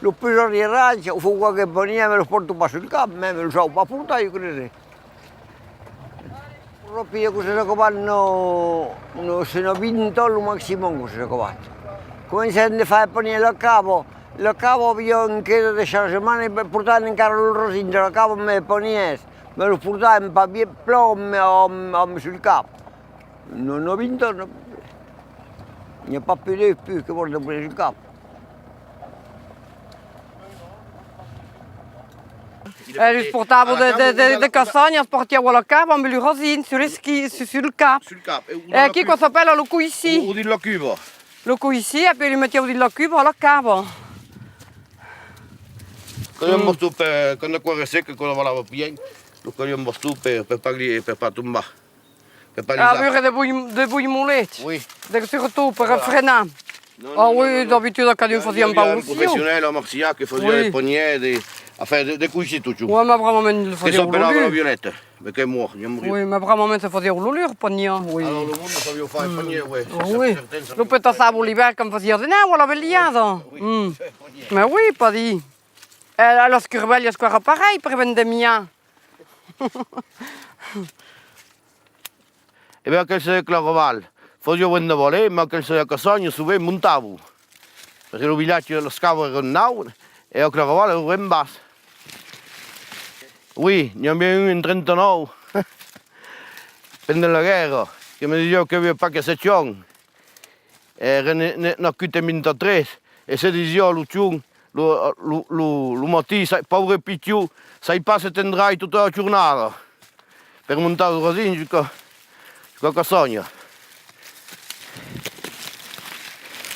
l'ho preso di rancia, fu qualche panina me lo porto qua sul campo, me lo so, ma punta io credo. Proprio così la covanno, non sono vinto il massimo così la covanno. Come se ne fa il panino a capo, il capo io in chiesa di settimana per portare in carro il rosino, il capo me panino, me lo portavo in papier plom sul capo. Non ho vinto, non ho pas più che porto pure sul capo. Je portavo de castagne, portiamo alla cava, me li rosine sur le cap. Sul capo. E qui cosa s'appelle lo cuissi. O di la cuva. Lo cuissi e poi li mettiamo di la cuba alla cava. Quando sto per quando qua secca quello volava bien, lo cogliamo sto per pas tomber. Per pas Ah, pure de bouillimoulet. Oui. De surtout per frenar. Ah oui, d'habitude quand nous faisions pas aussi. Professionnel à Marseille qui faisait les poignets, enfin des couilles tout. Oui, mais vraiment, le Che faisait so per la rouler. violetta, perché muore, non muore. Oui, mais vraiment, ça faisait rouler, pognon. Oui. Allora, lo mondo sapeva fare il paniere, oui. Oui. Lo peut savoir l'hiver comme faisait de neige, la vegliata. Mais oui, pas dit. La scurvelle, è squadra pareil per vendemmia. E beh, che se claroval, facevo buona volere, ma che se a Casogno suve montavo. Perché lo villaggio lo scavo era nau e a claroval era in basso. Oui, ne abbiamo in 39. Pendant la guerra, che mi diceva che aveva pas che sezione. Era na cute minta 3 e se diceva lo matì, paure picciù, sai pas se tendrai tutta la giornata per montare il rosino a Casogno.